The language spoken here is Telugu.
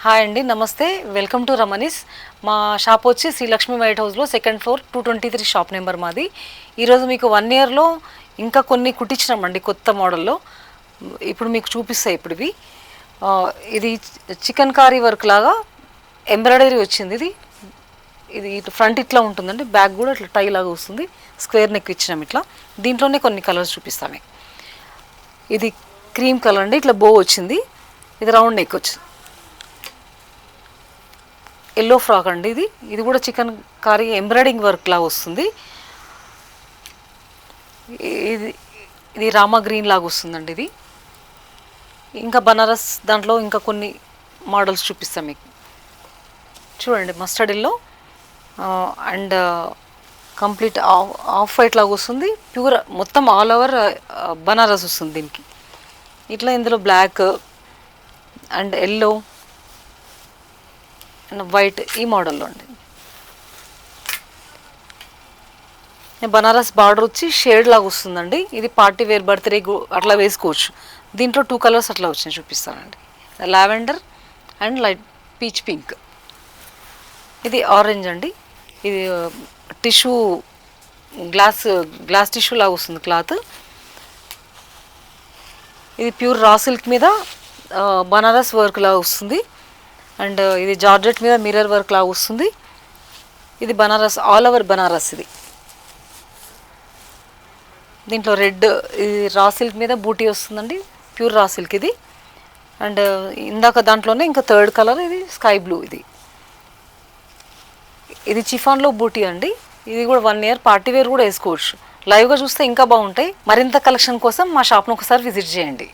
హాయ్ అండి, నమస్తే. Welcome to Ramani's. మా షాప్ వచ్చి శ్రీ లక్ష్మీ వైట్ హౌస్లో సెకండ్ ఫ్లోర్ 223 షాప్ నెంబర్ మాది. ఈరోజు మీకు 1 ఇయర్లో ఇంకా కొన్ని కుట్టించినామండి కొత్త మోడల్లో. ఇప్పుడు మీకు చూపిస్తాయి. ఇప్పుడు ఇది చికెన్ కారీ వర్క్ లాగా ఎంబ్రాయిడరీ వచ్చింది. ఇది ఇటు ఫ్రంట్ ఇట్లా ఉంటుందండి, బ్యాక్ కూడా ఇట్లా టై లాగా వస్తుంది. స్క్వేర్ నెక్ ఇచ్చినాం ఇట్లా. దీంట్లోనే కొన్ని కలర్స్ చూపిస్తామే. ఇది క్రీమ్ కలర్ అండి, ఇట్లా బో వచ్చింది. ఇది రౌండ్ నెక్ వచ్చింది. ఎల్లో ఫ్రాక్ అండి, ఇది కూడా చికెన్ కారీ ఎంబ్రాయిడింగ్ వర్క్ లాగా వస్తుంది. ఇది ఇది రామా గ్రీన్ లాగా వస్తుందండి. ఇది ఇంకా బనారస్ దాంట్లో ఇంకా కొన్ని మోడల్స్ చూపిస్తాం మీకు. చూడండి, mustard yellow and complete off white లాగా వస్తుంది. ప్యూర్ మొత్తం ఆల్ ఓవర్ బనారస్ వస్తుంది దీనికి. ఇట్లా ఇందులో black and yellow and white ఈ మోడల్లో అండి. బనారస్ బార్డర్ వచ్చి షేడ్ లాగా వస్తుందండి. ఇది పార్టీ వేర్, బర్త్డే అట్లా వేసుకోవచ్చు. దీంట్లో 2 కలర్స్ అట్లా వచ్చినాయి, చూపిస్తానండి. Lavender and light peach pink. ఇది ఆరెంజ్ అండి. ఇది టిష్యూ గ్లాస్ టిష్యూ లాగా వస్తుంది క్లాత్. ఇది ప్యూర్ రా సిల్క్ మీద బనారస్ వర్క్ లాగా వస్తుంది. అండ్ ఇది జార్జెట్ మీద మిర్రర్ వర్క్ లాగా వస్తుంది. ఇది బనారస్, ఆల్ ఓవర్ బనారస్. దీంట్లో రెడ్, ఇది రా సిల్క్ మీద బూటీ వస్తుందండి, ప్యూర్ రా సిల్క్ ఇది. అండ్ ఇందాక దాంట్లోనే ఇంకా 3rd కలర్, ఇది స్కై బ్లూ. ఇది చిఫాన్లో బూటీ అండి. ఇది కూడా 1 ఇయర్ పార్టీ వేర్ కూడా వేసుకోవచ్చు. లైవ్గా చూస్తే ఇంకా బాగుంటాయి. మరింత కలెక్షన్ కోసం మా షాప్ను ఒకసారి విజిట్ చేయండి.